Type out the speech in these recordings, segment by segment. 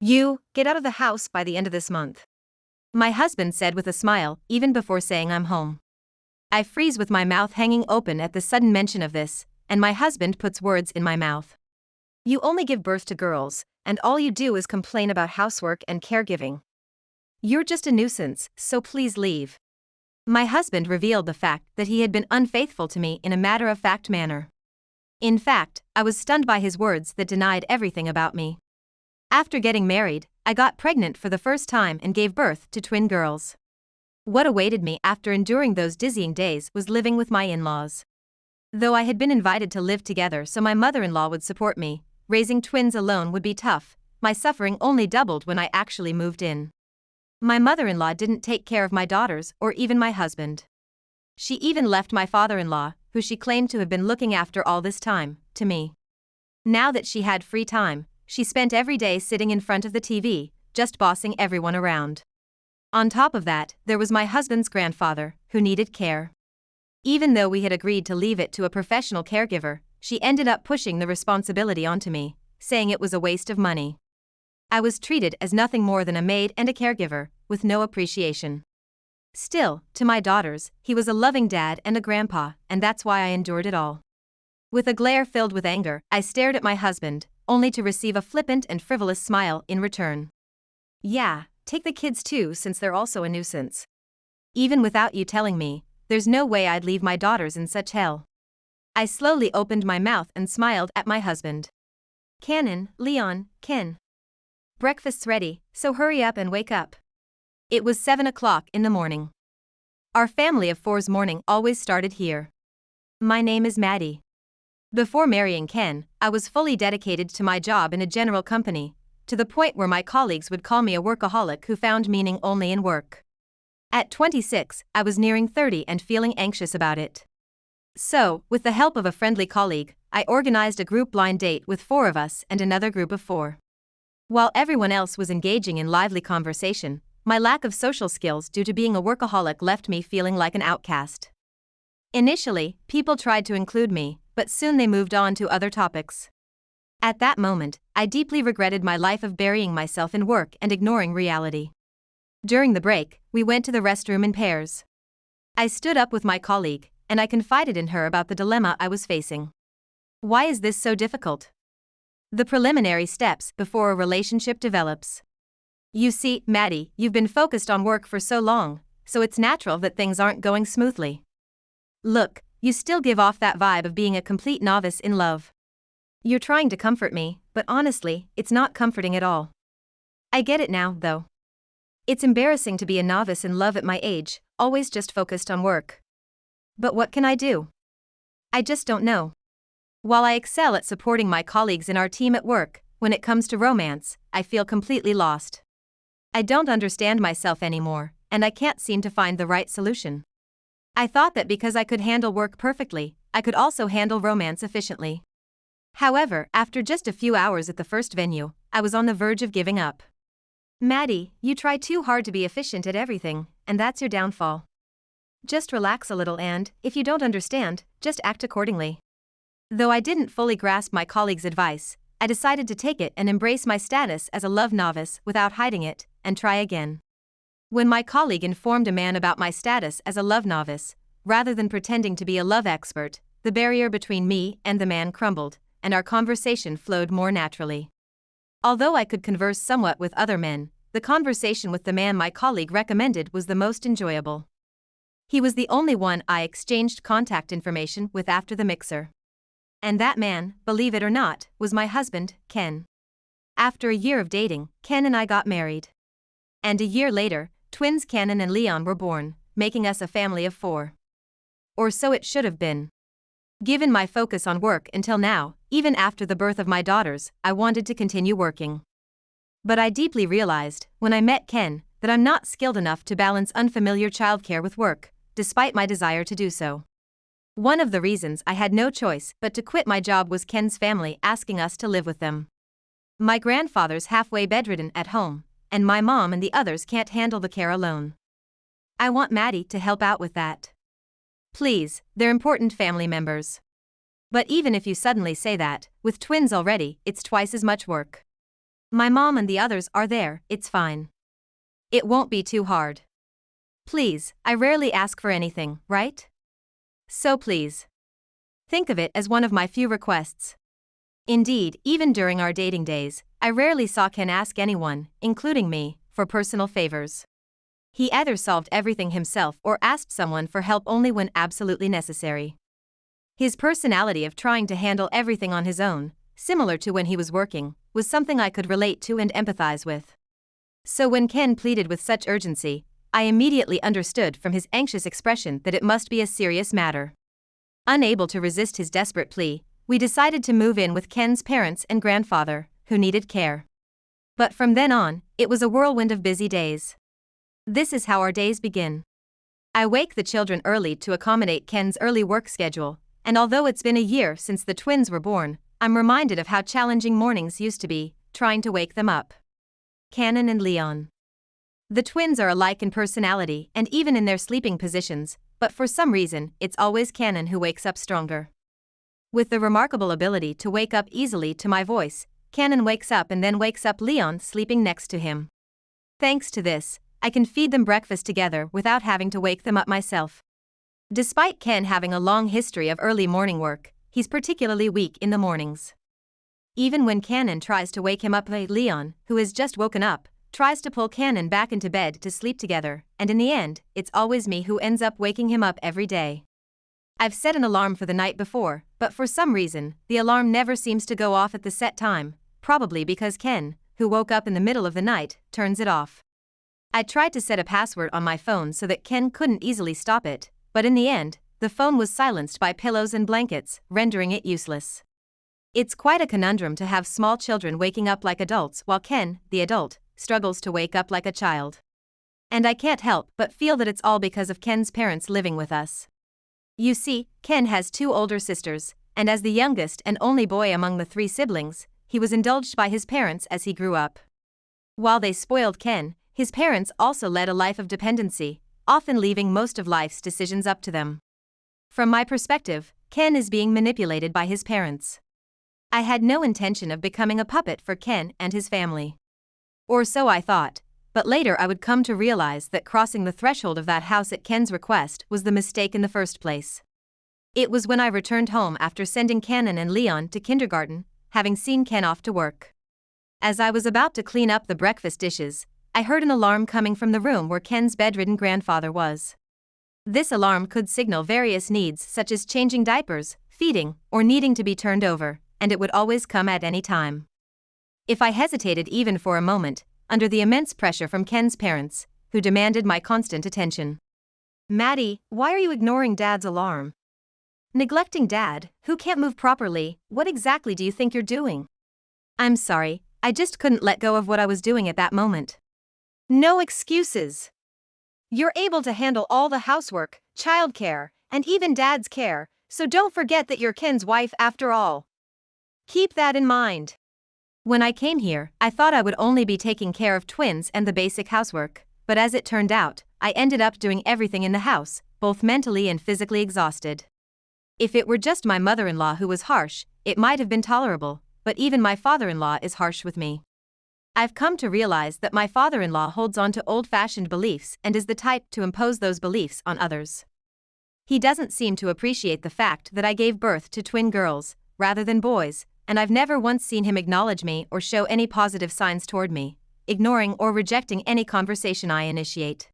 You, get out of the house by the end of this month. My husband said with a smile, even before saying I'm home. I freeze with my mouth hanging open at the sudden mention of this, and my husband puts words in my mouth. You only give birth to girls, and all you do is complain about housework and caregiving. You're just a nuisance, so please leave. My husband revealed the fact that he had been unfaithful to me in a matter-of-fact manner. In fact, I was stunned by his words that denied everything about me. After getting married, I got pregnant for the first time and gave birth to twin girls. What awaited me after enduring those dizzying days was living with my in-laws. Though I had been invited to live together so my mother-in-law would support me, raising twins alone would be tough. My suffering only doubled when I actually moved in. My mother-in-law didn't take care of my daughters or even my husband. She even left my father-in-law, who she claimed to have been looking after all this time, to me. Now that she had free time, she spent every day sitting in front of the TV, just bossing everyone around. On top of that, there was my husband's grandfather, who needed care. Even though we had agreed to leave it to a professional caregiver, she ended up pushing the responsibility onto me, saying it was a waste of money. I was treated as nothing more than a maid and a caregiver, with no appreciation. Still, to my daughters, he was a loving dad and a grandpa, and that's why I endured it all. With a glare filled with anger, I stared at my husband, only to receive a flippant and frivolous smile in return. Yeah, take the kids too, since they're also a nuisance. Even without you telling me, there's no way I'd leave my daughters in such hell. I slowly opened my mouth and smiled at my husband. Cannon, Leon, Ken. Breakfast's ready, so hurry up and wake up. It was 7 o'clock in the morning. Our family of four's morning always started here. My name is Maddie. Before marrying Ken, I was fully dedicated to my job in a general company, to the point where my colleagues would call me a workaholic who found meaning only in work. At 26, I was nearing 30 and feeling anxious about it. So, with the help of a friendly colleague, I organized a group blind date with 4 of us and another group of 4. While everyone else was engaging in lively conversation, my lack of social skills due to being a workaholic left me feeling like an outcast. Initially, people tried to include me, but soon they moved on to other topics. At that moment, I deeply regretted my life of burying myself in work and ignoring reality. During the break, we went to the restroom in pairs. I stood up with my colleague, and I confided in her about the dilemma I was facing. Why is this so difficult? The preliminary steps before a relationship develops. You see, Maddie, you've been focused on work for so long, so it's natural that things aren't going smoothly. Look, you still give off that vibe of being a complete novice in love. You're trying to comfort me, but honestly, it's not comforting at all. I get it now, though. It's embarrassing to be a novice in love at my age, always just focused on work. But what can I do? I just don't know. While I excel at supporting my colleagues in our team at work, when it comes to romance, I feel completely lost. I don't understand myself anymore, and I can't seem to find the right solution. I thought that because I could handle work perfectly, I could also handle romance efficiently. However, after just a few hours at the first venue, I was on the verge of giving up. Maddie, you try too hard to be efficient at everything, and that's your downfall. Just relax a little and, if you don't understand, just act accordingly. Though I didn't fully grasp my colleague's advice, I decided to take it and embrace my status as a love novice without hiding it, and try again. When my colleague informed a man about my status as a love novice, rather than pretending to be a love expert, the barrier between me and the man crumbled, and our conversation flowed more naturally. Although I could converse somewhat with other men, the conversation with the man my colleague recommended was the most enjoyable. He was the only one I exchanged contact information with after the mixer. And that man, believe it or not, was my husband, Ken. After a year of dating, Ken and I got married. And a year later, twins Cannon and Leon were born, making us a family of 4. Or so it should have been. Given my focus on work until now, even after the birth of my daughters, I wanted to continue working. But I deeply realized, when I met Ken, that I'm not skilled enough to balance unfamiliar childcare with work, despite my desire to do so. One of the reasons I had no choice but to quit my job was Ken's family asking us to live with them. My grandfather's halfway bedridden at home, and my mom and the others can't handle the care alone. I want Maddie to help out with that. Please, they're important family members. But even if you suddenly say that, with twins already, it's twice as much work. My mom and the others are there, it's fine. It won't be too hard. Please, I rarely ask for anything, right? So please. Think of it as one of my few requests. Indeed, even during our dating days, I rarely saw Ken ask anyone, including me, for personal favors. He either solved everything himself or asked someone for help only when absolutely necessary. His personality of trying to handle everything on his own, similar to when he was working, was something I could relate to and empathize with. So when Ken pleaded with such urgency, I immediately understood from his anxious expression that it must be a serious matter. Unable to resist his desperate plea, we decided to move in with Ken's parents and grandfather, who needed care. But from then on, it was a whirlwind of busy days. This is how our days begin. I wake the children early to accommodate Ken's early work schedule, and although it's been a year since the twins were born, I'm reminded of how challenging mornings used to be, trying to wake them up. Cannon and Leon. The twins are alike in personality and even in their sleeping positions, but for some reason, it's always Cannon who wakes up stronger. With the remarkable ability to wake up easily to my voice, Cannon wakes up and then wakes up Leon sleeping next to him. Thanks to this, I can feed them breakfast together without having to wake them up myself. Despite Ken having a long history of early morning work, he's particularly weak in the mornings. Even when Cannon tries to wake him up, Leon, who has just woken up, tries to pull Cannon back into bed to sleep together, and in the end, it's always me who ends up waking him up every day. I've set an alarm for the night before, but for some reason, the alarm never seems to go off at the set time, probably because Ken, who woke up in the middle of the night, turns it off. I tried to set a password on my phone so that Ken couldn't easily stop it, but in the end, the phone was silenced by pillows and blankets, rendering it useless. It's quite a conundrum to have small children waking up like adults while Ken, the adult, struggles to wake up like a child. And I can't help but feel that it's all because of Ken's parents living with us. You see, Ken has 2 older sisters, and as the youngest and only boy among the 3 siblings, he was indulged by his parents as he grew up. While they spoiled Ken, his parents also led a life of dependency, often leaving most of life's decisions up to them. From my perspective, Ken is being manipulated by his parents. I had no intention of becoming a puppet for Ken and his family. Or so I thought, but later I would come to realize that crossing the threshold of that house at Ken's request was the mistake in the first place. It was when I returned home after sending Cannon and Leon to kindergarten, having seen Ken off to work. As I was about to clean up the breakfast dishes, I heard an alarm coming from the room where Ken's bedridden grandfather was. This alarm could signal various needs such as changing diapers, feeding, or needing to be turned over, and it would always come at any time. If I hesitated even for a moment, under the immense pressure from Ken's parents, who demanded my constant attention. Maddie, why are you ignoring Dad's alarm? Neglecting Dad, who can't move properly, what exactly do you think you're doing? I'm sorry, I just couldn't let go of what I was doing at that moment. No excuses. You're able to handle all the housework, childcare, and even Dad's care, so don't forget that you're Ken's wife after all. Keep that in mind. When I came here, I thought I would only be taking care of twins and the basic housework, but as it turned out, I ended up doing everything in the house, both mentally and physically exhausted. If it were just my mother-in-law who was harsh, it might have been tolerable, but even my father-in-law is harsh with me. I've come to realize that my father-in-law holds on to old-fashioned beliefs and is the type to impose those beliefs on others. He doesn't seem to appreciate the fact that I gave birth to twin girls, rather than boys, and I've never once seen him acknowledge me or show any positive signs toward me, ignoring or rejecting any conversation I initiate.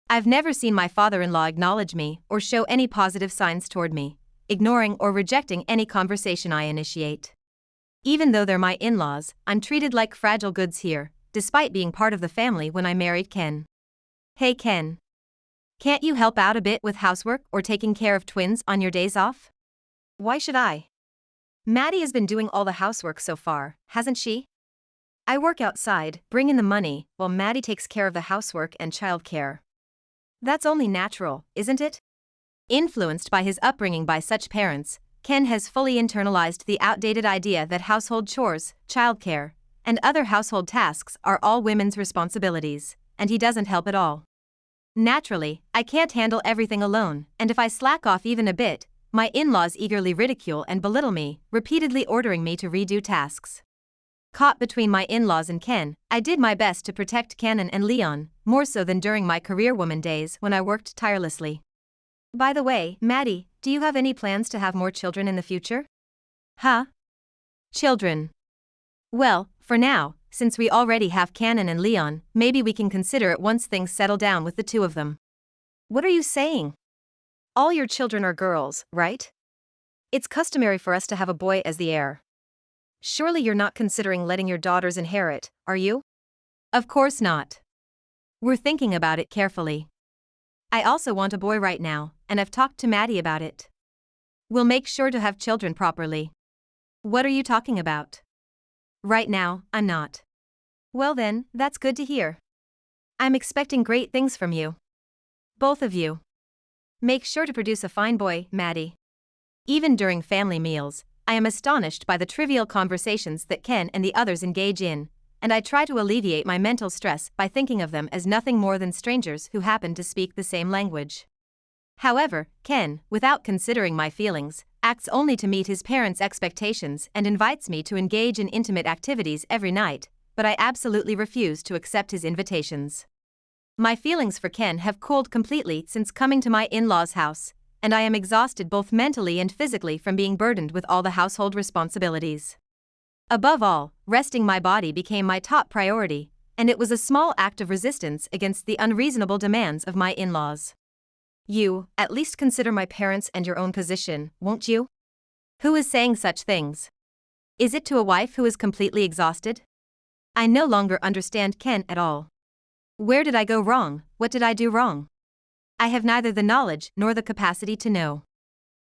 I've never seen my father-in-law acknowledge me or show any positive signs toward me, ignoring or rejecting any conversation I initiate. Even though they're my in-laws, I'm treated like fragile goods here, despite being part of the family when I married Ken. Hey Ken. Can't you help out a bit with housework or taking care of twins on your days off? Why should I? Maddie has been doing all the housework so far, hasn't she? I work outside, bring in the money, while Maddie takes care of the housework and childcare. That's only natural, isn't it? Influenced by his upbringing by such parents, Ken has fully internalized the outdated idea that household chores, childcare, and other household tasks are all women's responsibilities, and he doesn't help at all. Naturally, I can't handle everything alone, and if I slack off even a bit, my in-laws eagerly ridicule and belittle me, repeatedly ordering me to redo tasks. Caught between my in-laws and Ken, I did my best to protect Canon and Leon, more so than during my career woman days when I worked tirelessly. By the way, Maddie, do you have any plans to have more children in the future? Huh? Children. Well, for now, since we already have Canon and Leon, maybe we can consider it once things settle down with the two of them. What are you saying? All your children are girls, right? It's customary for us to have a boy as the heir. Surely you're not considering letting your daughters inherit, are you? Of course not. We're thinking about it carefully. I also want a boy right now, and I've talked to Maddie about it. We'll make sure to have children properly. What are you talking about? Right now, I'm not. Well then, that's good to hear. I'm expecting great things from you. Both of you. Make sure to produce a fine boy, Maddie. Even during family meals, I am astonished by the trivial conversations that Ken and the others engage in, and I try to alleviate my mental stress by thinking of them as nothing more than strangers who happen to speak the same language. However, Ken, without considering my feelings, acts only to meet his parents' expectations and invites me to engage in intimate activities every night, but I absolutely refuse to accept his invitations. My feelings for Ken have cooled completely since coming to my in-laws' house, and I am exhausted both mentally and physically from being burdened with all the household responsibilities. Above all, resting my body became my top priority, and it was a small act of resistance against the unreasonable demands of my in-laws. You, at least consider my parents and your own position, won't you? Who is saying such things? Is it to a wife who is completely exhausted? I no longer understand Ken at all. Where did I go wrong? What did I do wrong? I have neither the knowledge nor the capacity to know.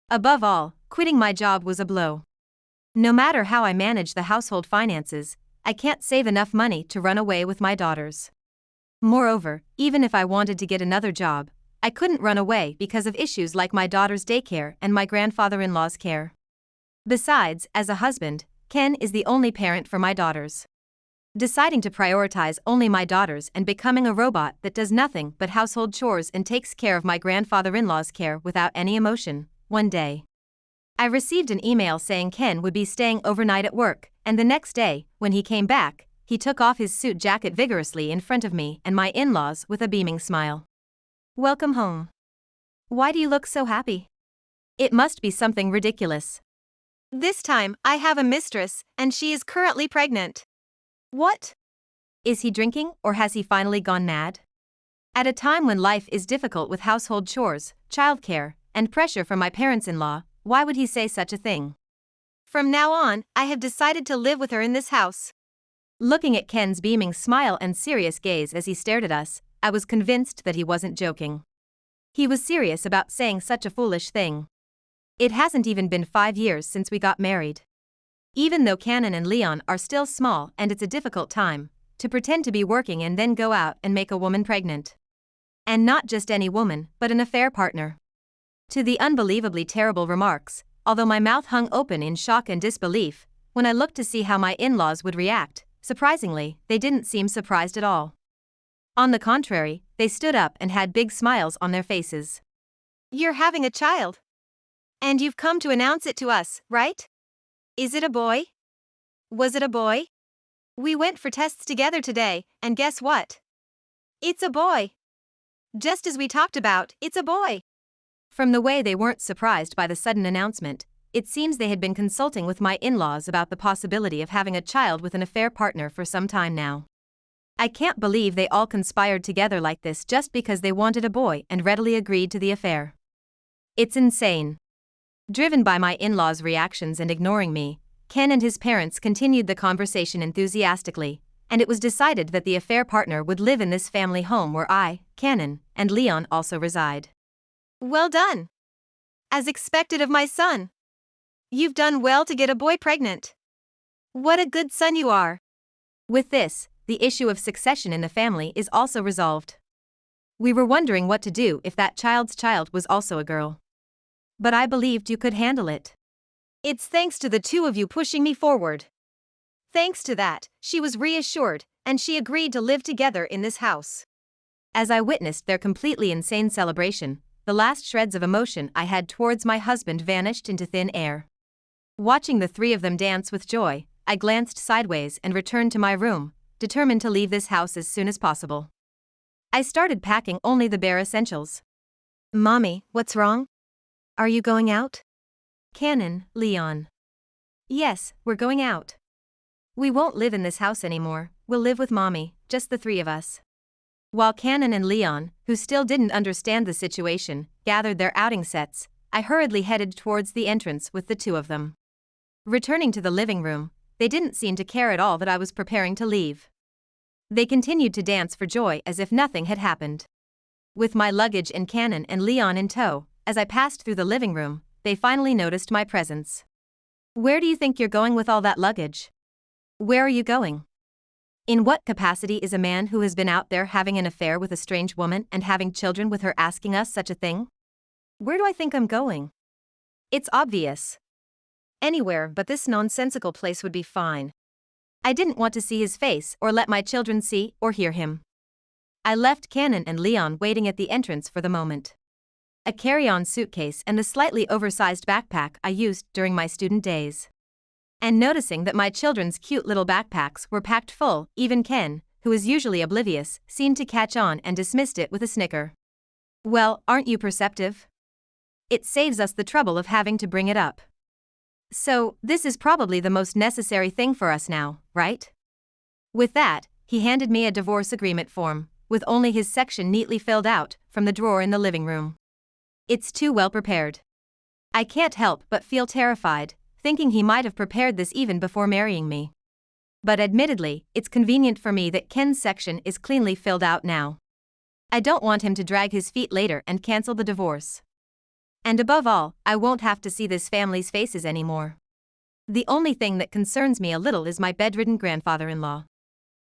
Above all, quitting my job was a blow. No matter how I manage the household finances, I can't save enough money to run away with my daughters. Moreover, even if I wanted to get another job, I couldn't run away because of issues like my daughter's daycare and my grandfather-in-law's care. Besides, as a husband, Ken is the only parent for my daughters. Deciding to prioritize only my daughters and becoming a robot that does nothing but household chores and takes care of my grandfather-in-law's care without any emotion, one day. I received an email saying Ken would be staying overnight at work, and the next day, when he came back, he took off his suit jacket vigorously in front of me and my in-laws with a beaming smile. Welcome home. Why do you look so happy? It must be something ridiculous. This time, I have a mistress, and she is currently pregnant. What? Is he drinking, or has he finally gone mad? At a time when life is difficult with household chores, childcare, and pressure from my parents-in-law, why would he say such a thing? From now on, I have decided to live with her in this house. Looking at Ken's beaming smile and serious gaze as he stared at us, I was convinced that he wasn't joking. He was serious about saying such a foolish thing. It hasn't even been 5 years since we got married. Even though Canon and Leon are still small and it's a difficult time, to pretend to be working and then go out and make a woman pregnant. And not just any woman, but an affair partner. To the unbelievably terrible remarks, although my mouth hung open in shock and disbelief, when I looked to see how my in-laws would react, surprisingly, they didn't seem surprised at all. On the contrary, they stood up and had big smiles on their faces. You're having a child. And you've come to announce it to us, right? Is it a boy? Was it a boy? We went for tests together today, and guess what? It's a boy. Just as we talked about, it's a boy. From the way they weren't surprised by the sudden announcement, it seems they had been consulting with my in-laws about the possibility of having a child with an affair partner for some time now. I can't believe they all conspired together like this just because they wanted a boy and readily agreed to the affair. It's insane. Driven by my in-laws' reactions and ignoring me, Ken and his parents continued the conversation enthusiastically, and it was decided that the affair partner would live in this family home where I, Canon, and Leon also reside. Well done. As expected of my son. You've done well to get a boy pregnant. What a good son you are. With this, the issue of succession in the family is also resolved. We were wondering what to do if that child's child was also a girl. But I believed you could handle it. It's thanks to the two of you pushing me forward. Thanks to that, she was reassured, and she agreed to live together in this house. As I witnessed their completely insane celebration, the last shreds of emotion I had towards my husband vanished into thin air. Watching the three of them dance with joy, I glanced sideways and returned to my room, determined to leave this house as soon as possible. I started packing only the bare essentials. Mommy, what's wrong? Are you going out? Canon, Leon. Yes, we're going out. We won't live in this house anymore, we'll live with Mommy, just the three of us. While Canon and Leon, who still didn't understand the situation, gathered their outing sets, I hurriedly headed towards the entrance with the two of them. Returning to the living room, they didn't seem to care at all that I was preparing to leave. They continued to dance for joy as if nothing had happened. With my luggage and Canon and Leon in tow, as I passed through the living room, they finally noticed my presence. Where do you think you're going with all that luggage? Where are you going? In what capacity is a man who has been out there having an affair with a strange woman and having children with her asking us such a thing? Where do I think I'm going? It's obvious. Anywhere but this nonsensical place would be fine. I didn't want to see his face or let my children see or hear him. I left Canon and Leon waiting at the entrance for the moment. A carry-on suitcase and the slightly oversized backpack I used during my student days. And noticing that my children's cute little backpacks were packed full, even Ken, who is usually oblivious, seemed to catch on and dismissed it with a snicker. Well, aren't you perceptive? It saves us the trouble of having to bring it up. So, this is probably the most necessary thing for us now, right? With that, he handed me a divorce agreement form, with only his section neatly filled out, from the drawer in the living room. It's too well prepared. I can't help but feel terrified, thinking he might have prepared this even before marrying me. But admittedly, it's convenient for me that Ken's section is cleanly filled out now. I don't want him to drag his feet later and cancel the divorce. And above all, I won't have to see this family's faces anymore. The only thing that concerns me a little is my bedridden grandfather-in-law.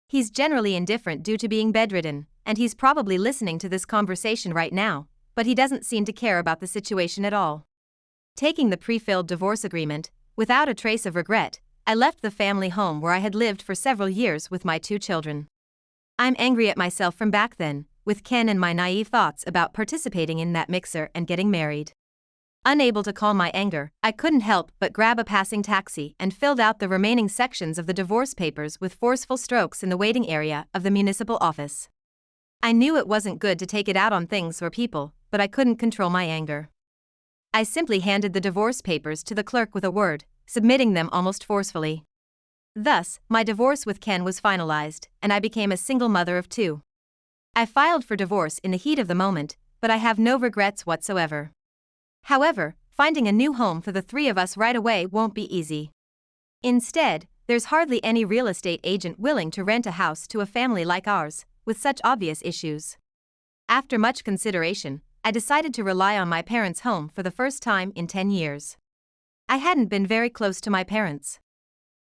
He's generally indifferent due to being bedridden, and he's probably listening to this conversation right now, but he doesn't seem to care about the situation at all. Taking the pre-filled divorce agreement, without a trace of regret, I left the family home where I had lived for several years with my two children. I'm angry at myself from back then, with Ken and my naive thoughts about participating in that mixer and getting married. Unable to calm my anger, I couldn't help but grab a passing taxi and filled out the remaining sections of the divorce papers with forceful strokes in the waiting area of the municipal office. I knew it wasn't good to take it out on things or people, but I couldn't control my anger. I simply handed the divorce papers to the clerk with a word, submitting them almost forcefully. Thus, my divorce with Ken was finalized, and I became a single mother of two. I filed for divorce in the heat of the moment, but I have no regrets whatsoever. However, finding a new home for the three of us right away won't be easy. Instead, there's hardly any real estate agent willing to rent a house to a family like ours, with such obvious issues. After much consideration, I decided to rely on my parents' home for the first time in 10 years. I hadn't been very close to my parents.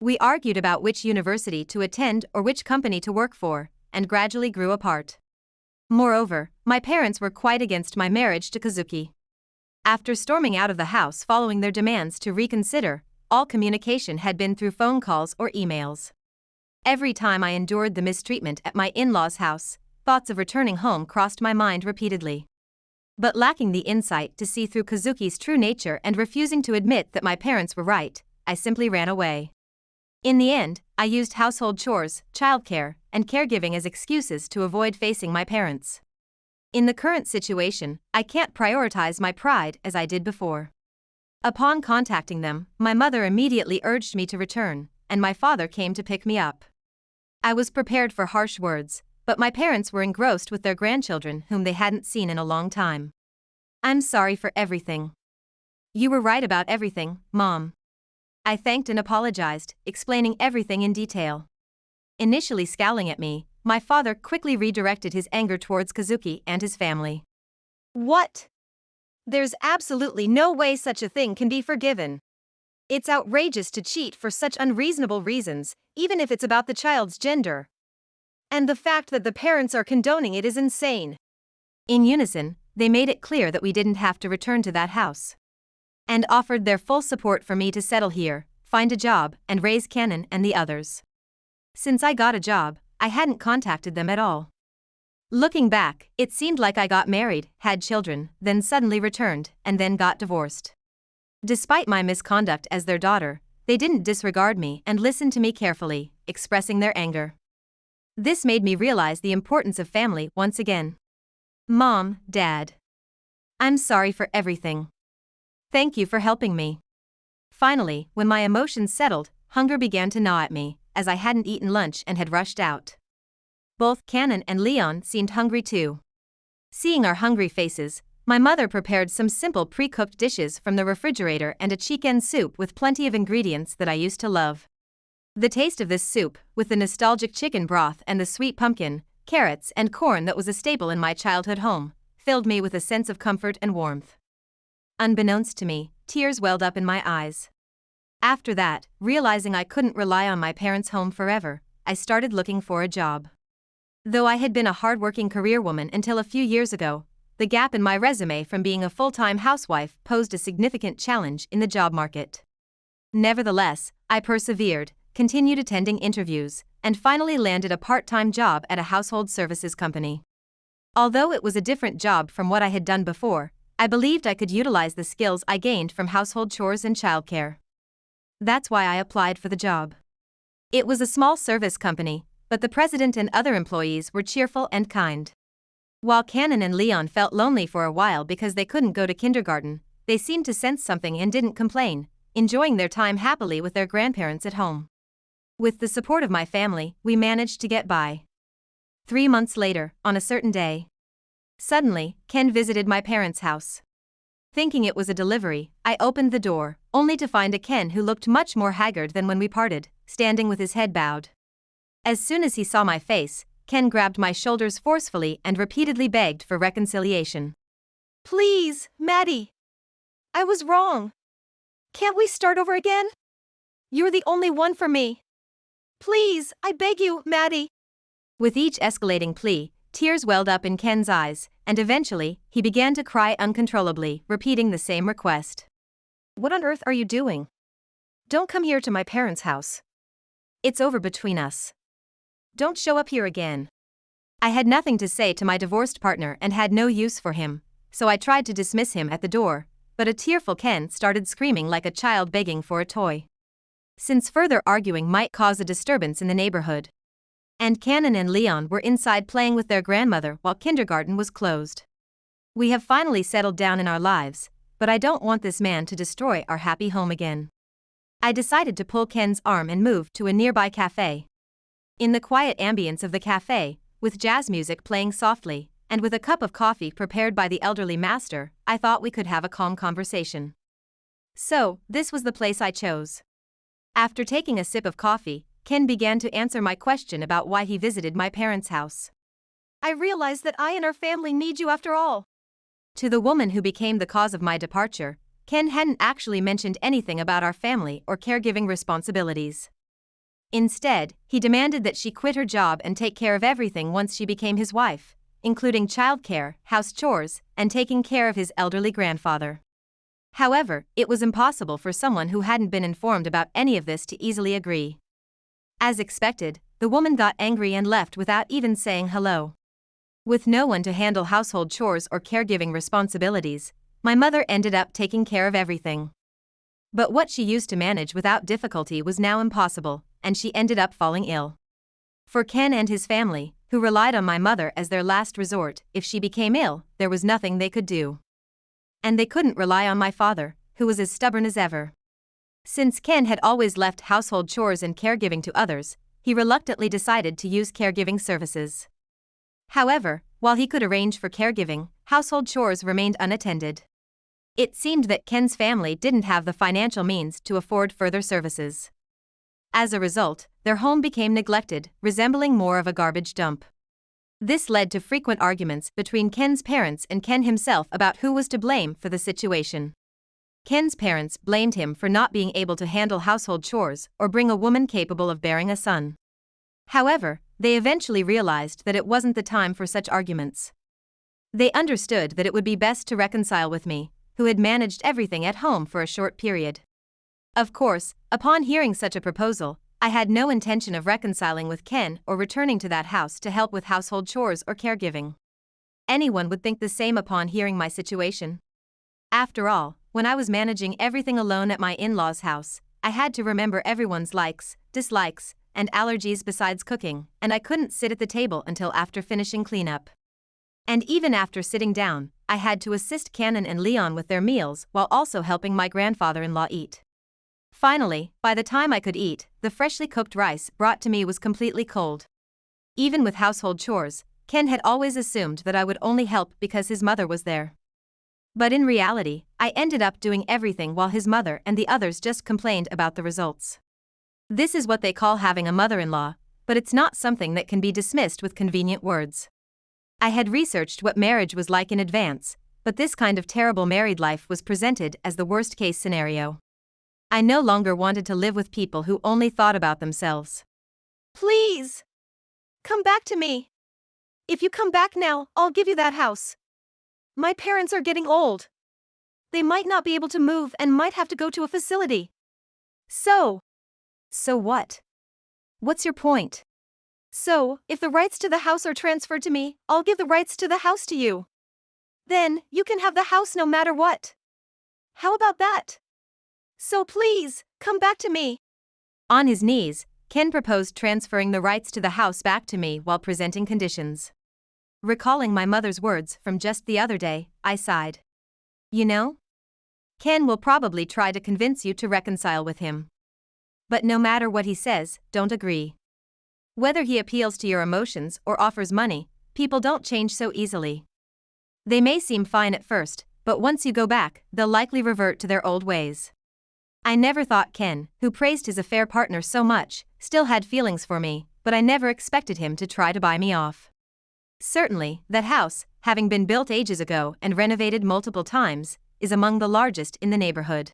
We argued about which university to attend or which company to work for, and gradually grew apart. Moreover, my parents were quite against my marriage to Kazuki. After storming out of the house following their demands to reconsider, all communication had been through phone calls or emails. Every time I endured the mistreatment at my in-laws' house, thoughts of returning home crossed my mind repeatedly. But lacking the insight to see through Kazuki's true nature and refusing to admit that my parents were right, I simply ran away. In the end, I used household chores, childcare, and caregiving as excuses to avoid facing my parents. In the current situation, I can't prioritize my pride as I did before. Upon contacting them, my mother immediately urged me to return, and my father came to pick me up. I was prepared for harsh words, but my parents were engrossed with their grandchildren whom they hadn't seen in a long time. I'm sorry for everything. You were right about everything, Mom. I thanked and apologized, explaining everything in detail. Initially scowling at me, my father quickly redirected his anger towards Kazuki and his family. What? There's absolutely no way such a thing can be forgiven. It's outrageous to cheat for such unreasonable reasons, even if it's about the child's gender. And the fact that the parents are condoning it is insane. In unison, they made it clear that we didn't have to return to that house. And offered their full support for me to settle here, find a job, and raise Canon and the others. Since I got a job, I hadn't contacted them at all. Looking back, it seemed like I got married, had children, then suddenly returned, and then got divorced. Despite my misconduct as their daughter, they didn't disregard me and listened to me carefully, expressing their anger. This made me realize the importance of family once again. Mom, Dad. I'm sorry for everything. Thank you for helping me. Finally, when my emotions settled, hunger began to gnaw at me, as I hadn't eaten lunch and had rushed out. Both Cannon and Leon seemed hungry too. Seeing our hungry faces, my mother prepared some simple pre-cooked dishes from the refrigerator and a chicken soup with plenty of ingredients that I used to love. The taste of this soup, with the nostalgic chicken broth and the sweet pumpkin, carrots and corn that was a staple in my childhood home, filled me with a sense of comfort and warmth. Unbeknownst to me, tears welled up in my eyes. After that, realizing I couldn't rely on my parents' home forever, I started looking for a job. Though I had been a hardworking career woman until a few years ago, the gap in my resume from being a full-time housewife posed a significant challenge in the job market. Nevertheless, I persevered, continued attending interviews, and finally landed a part-time job at a household services company. Although it was a different job from what I had done before, I believed I could utilize the skills I gained from household chores and childcare. That's why I applied for the job. It was a small service company, but the president and other employees were cheerful and kind. While Cannon and Leon felt lonely for a while because they couldn't go to kindergarten, they seemed to sense something and didn't complain, enjoying their time happily with their grandparents at home. With the support of my family, we managed to get by. 3 months later, on a certain day, suddenly, Ken visited my parents' house. Thinking it was a delivery, I opened the door, only to find a Ken who looked much more haggard than when we parted, standing with his head bowed. As soon as he saw my face, Ken grabbed my shoulders forcefully and repeatedly begged for reconciliation. Please, Maddie. I was wrong. Can't we start over again? You're the only one for me. Please, I beg you, Maddie. With each escalating plea, tears welled up in Ken's eyes, and eventually, he began to cry uncontrollably, repeating the same request. What on earth are you doing? Don't come here to my parents' house. It's over between us. Don't show up here again. I had nothing to say to my divorced partner and had no use for him, so I tried to dismiss him at the door, but a tearful Ken started screaming like a child begging for a toy. Since further arguing might cause a disturbance in the neighborhood. And Cannon and Leon were inside playing with their grandmother while kindergarten was closed. We have finally settled down in our lives, but I don't want this man to destroy our happy home again. I decided to pull Ken's arm and move to a nearby cafe. In the quiet ambience of the cafe, with jazz music playing softly, and with a cup of coffee prepared by the elderly master, I thought we could have a calm conversation. So, this was the place I chose. After taking a sip of coffee, Ken began to answer my question about why he visited my parents' house. I realize that I and our family need you after all. To the woman who became the cause of my departure, Ken hadn't actually mentioned anything about our family or caregiving responsibilities. Instead, he demanded that she quit her job and take care of everything once she became his wife, including childcare, house chores, and taking care of his elderly grandfather. However, it was impossible for someone who hadn't been informed about any of this to easily agree. As expected, the woman got angry and left without even saying hello. With no one to handle household chores or caregiving responsibilities, my mother ended up taking care of everything. But what she used to manage without difficulty was now impossible, and she ended up falling ill. For Ken and his family, who relied on my mother as their last resort, if she became ill, there was nothing they could do. And they couldn't rely on my father, who was as stubborn as ever. Since Ken had always left household chores and caregiving to others, he reluctantly decided to use caregiving services. However, while he could arrange for caregiving, household chores remained unattended. It seemed that Ken's family didn't have the financial means to afford further services. As a result, their home became neglected, resembling more of a garbage dump. This led to frequent arguments between Ken's parents and Ken himself about who was to blame for the situation. Ken's parents blamed him for not being able to handle household chores or bring a woman capable of bearing a son. However, they eventually realized that it wasn't the time for such arguments. They understood that it would be best to reconcile with me, who had managed everything at home for a short period. Of course, upon hearing such a proposal, I had no intention of reconciling with Ken or returning to that house to help with household chores or caregiving. Anyone would think the same upon hearing my situation. After all, when I was managing everything alone at my in-laws' house, I had to remember everyone's likes, dislikes, and allergies besides cooking, and I couldn't sit at the table until after finishing cleanup. And even after sitting down, I had to assist Cannon and Leon with their meals while also helping my grandfather-in-law eat. Finally, by the time I could eat, the freshly cooked rice brought to me was completely cold. Even with household chores, Ken had always assumed that I would only help because his mother was there. But in reality, I ended up doing everything while his mother and the others just complained about the results. This is what they call having a mother-in-law, but it's not something that can be dismissed with convenient words. I had researched what marriage was like in advance, but this kind of terrible married life was presented as the worst-case scenario. I no longer wanted to live with people who only thought about themselves. Please! Come back to me. If you come back now, I'll give you that house. My parents are getting old. They might not be able to move and might have to go to a facility. So what? What's your point? So, if the rights to the house are transferred to me, I'll give the rights to the house to you. Then, you can have the house no matter what. How about that? So please, come back to me. On his knees, Ken proposed transferring the rights to the house back to me while presenting conditions. Recalling my mother's words from just the other day, I sighed. You know? Ken will probably try to convince you to reconcile with him. But no matter what he says, don't agree. Whether he appeals to your emotions or offers money, people don't change so easily. They may seem fine at first, but once you go back, they'll likely revert to their old ways. I never thought Ken, who praised his affair partner so much, still had feelings for me, but I never expected him to try to buy me off. Certainly, that house, having been built ages ago and renovated multiple times, is among the largest in the neighborhood.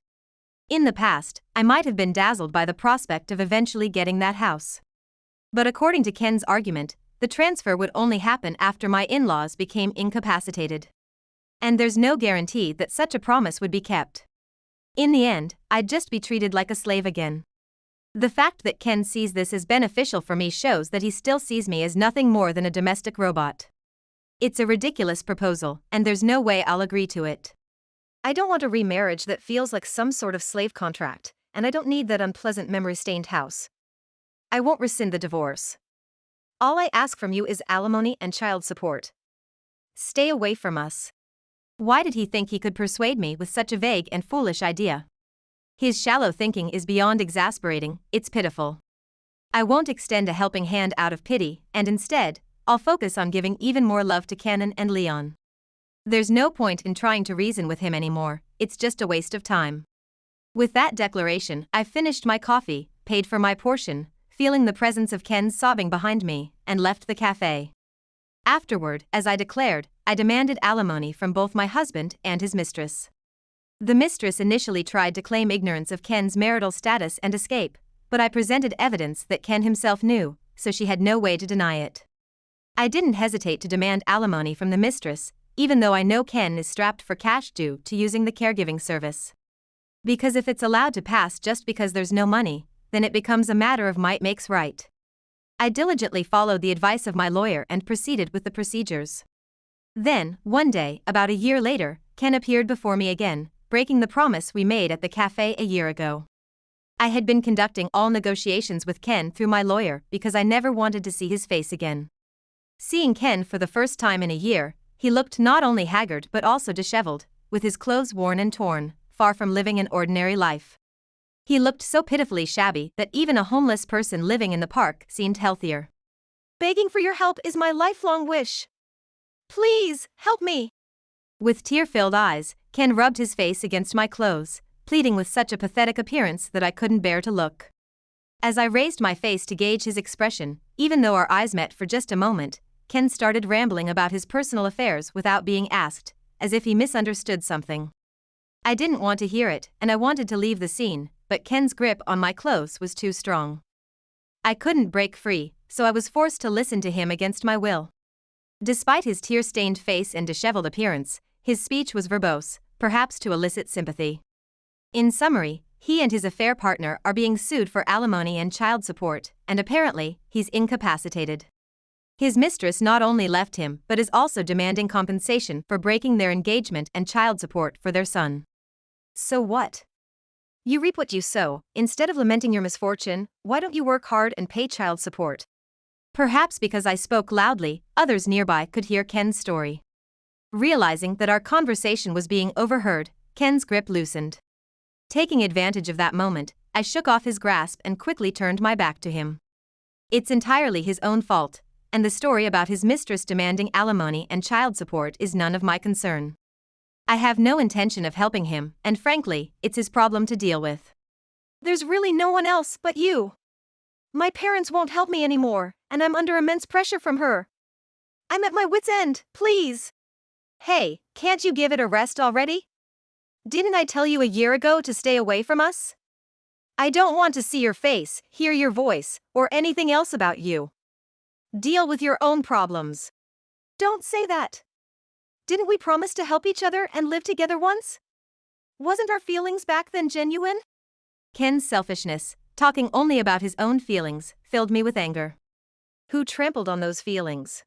In the past, I might have been dazzled by the prospect of eventually getting that house. But according to Ken's argument, the transfer would only happen after my in-laws became incapacitated. And there's no guarantee that such a promise would be kept. In the end, I'd just be treated like a slave again. The fact that Ken sees this as beneficial for me shows that he still sees me as nothing more than a domestic robot. It's a ridiculous proposal, and there's no way I'll agree to it. I don't want a remarriage that feels like some sort of slave contract, and I don't need that unpleasant memory-stained house. I won't rescind the divorce. All I ask from you is alimony and child support. Stay away from us. Why did he think he could persuade me with such a vague and foolish idea? His shallow thinking is beyond exasperating, it's pitiful. I won't extend a helping hand out of pity, and instead, I'll focus on giving even more love to Cannon and Leon. There's no point in trying to reason with him anymore, it's just a waste of time. With that declaration, I finished my coffee, paid for my portion, feeling the presence of Ken sobbing behind me, and left the cafe. Afterward, as I declared, I demanded alimony from both my husband and his mistress. The mistress initially tried to claim ignorance of Ken's marital status and escape, but I presented evidence that Ken himself knew, so she had no way to deny it. I didn't hesitate to demand alimony from the mistress, even though I know Ken is strapped for cash due to using the caregiving service. Because if it's allowed to pass just because there's no money, then it becomes a matter of might makes right. I diligently followed the advice of my lawyer and proceeded with the procedures. Then, one day, about a year later, Ken appeared before me again, breaking the promise we made at the cafe a year ago. I had been conducting all negotiations with Ken through my lawyer because I never wanted to see his face again. Seeing Ken for the first time in a year, he looked not only haggard but also disheveled, with his clothes worn and torn, far from living an ordinary life. He looked so pitifully shabby that even a homeless person living in the park seemed healthier. Begging for your help is my lifelong wish. Please, help me. With tear-filled eyes, Ken rubbed his face against my clothes, pleading with such a pathetic appearance that I couldn't bear to look. As I raised my face to gauge his expression, even though our eyes met for just a moment, Ken started rambling about his personal affairs without being asked, as if he misunderstood something. I didn't want to hear it, and I wanted to leave the scene, but Ken's grip on my clothes was too strong. I couldn't break free, so I was forced to listen to him against my will. Despite his tear-stained face and disheveled appearance, his speech was verbose, perhaps to elicit sympathy. In summary, he and his affair partner are being sued for alimony and child support, and apparently, he's incapacitated. His mistress not only left him but is also demanding compensation for breaking their engagement and child support for their son. So what? You reap what you sow. Instead of lamenting your misfortune, why don't you work hard and pay child support? Perhaps because I spoke loudly, others nearby could hear Ken's story. Realizing that our conversation was being overheard, Ken's grip loosened. Taking advantage of that moment, I shook off his grasp and quickly turned my back to him. It's entirely his own fault, and the story about his mistress demanding alimony and child support is none of my concern. I have no intention of helping him, and frankly, it's his problem to deal with. There's really no one else but you. My parents won't help me anymore, and I'm under immense pressure from her. I'm at my wit's end, please. Hey, can't you give it a rest already? Didn't I tell you a year ago to stay away from us? I don't want to see your face, hear your voice, or anything else about you. Deal with your own problems. Don't say that. Didn't we promise to help each other and live together once? Wasn't our feelings back then genuine? Ken's selfishness, talking only about his own feelings, filled me with anger. Who trampled on those feelings?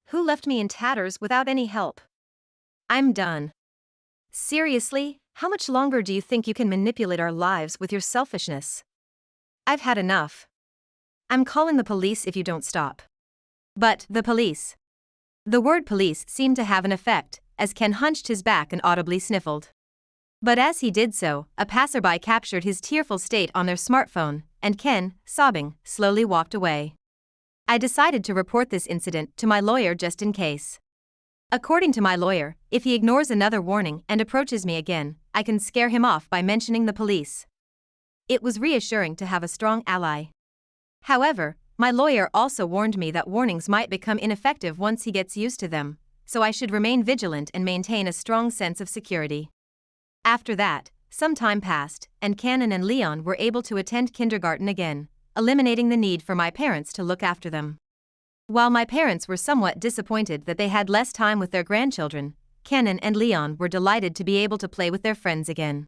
Who left me in tatters without any help? I'm done. Seriously, how much longer do you think you can manipulate our lives with your selfishness? I've had enough. I'm calling the police if you don't stop. But the police. The word police seemed to have an effect, as Ken hunched his back and audibly sniffled. But as he did so, a passerby captured his tearful state on their smartphone, and Ken, sobbing, slowly walked away. I decided to report this incident to my lawyer just in case. According to my lawyer, if he ignores another warning and approaches me again, I can scare him off by mentioning the police. It was reassuring to have a strong ally. However, my lawyer also warned me that warnings might become ineffective once he gets used to them, so I should remain vigilant and maintain a strong sense of security. After that, some time passed, and Cannon and Leon were able to attend kindergarten again, eliminating the need for my parents to look after them. While my parents were somewhat disappointed that they had less time with their grandchildren, Cannon and Leon were delighted to be able to play with their friends again.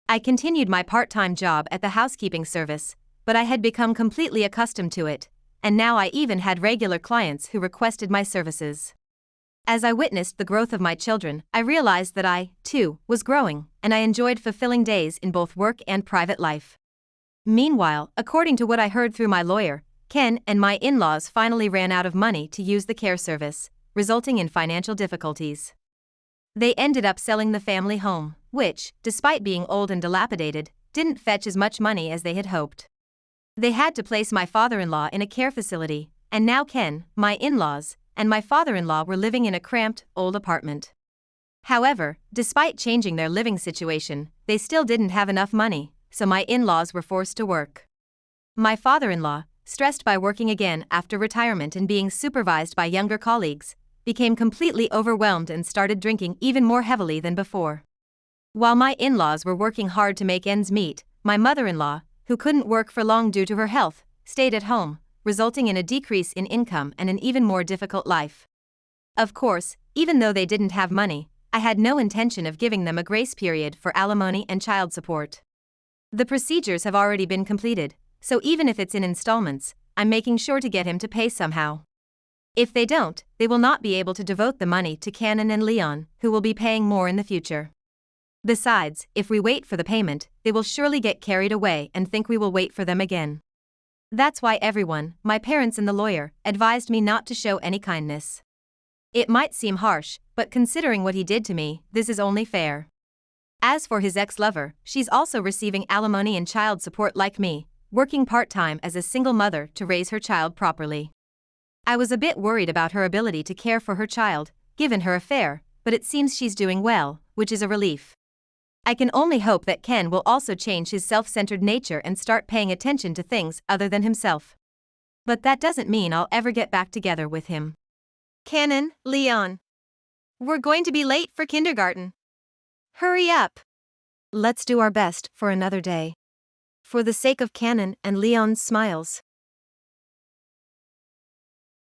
I continued my part-time job at the housekeeping service, but I had become completely accustomed to it, and now I even had regular clients who requested my services. As I witnessed the growth of my children, I realized that I, too, was growing, and I enjoyed fulfilling days in both work and private life. Meanwhile, according to what I heard through my lawyer, Ken and my in-laws finally ran out of money to use the care service, resulting in financial difficulties. They ended up selling the family home, which, despite being old and dilapidated, didn't fetch as much money as they had hoped. They had to place my father-in-law in a care facility, and now Ken, my in-laws, and my father-in-law were living in a cramped, old apartment. However, despite changing their living situation, they still didn't have enough money, so my in-laws were forced to work. My father-in-law, stressed by working again after retirement and being supervised by younger colleagues, became completely overwhelmed and started drinking even more heavily than before. While my in-laws were working hard to make ends meet, my mother-in-law, who couldn't work for long due to her health, stayed at home, resulting in a decrease in income and an even more difficult life. Of course, even though they didn't have money, I had no intention of giving them a grace period for alimony and child support. The procedures have already been completed, so even if it's in installments, I'm making sure to get him to pay somehow. If they don't, they will not be able to devote the money to Cannon and Leon, who will be paying more in the future. Besides, if we wait for the payment, they will surely get carried away and think we will wait for them again. That's why everyone, my parents and the lawyer, advised me not to show any kindness. It might seem harsh, but considering what he did to me, this is only fair. As for his ex-lover, she's also receiving alimony and child support like me, working part-time as a single mother to raise her child properly. I was a bit worried about her ability to care for her child, given her affair, but it seems she's doing well, which is a relief. I can only hope that Ken will also change his self-centered nature and start paying attention to things other than himself. But that doesn't mean I'll ever get back together with him. Cannon, Leon. We're going to be late for kindergarten. Hurry up. Let's do our best for another day. For the sake of Cannon and Leon's smiles.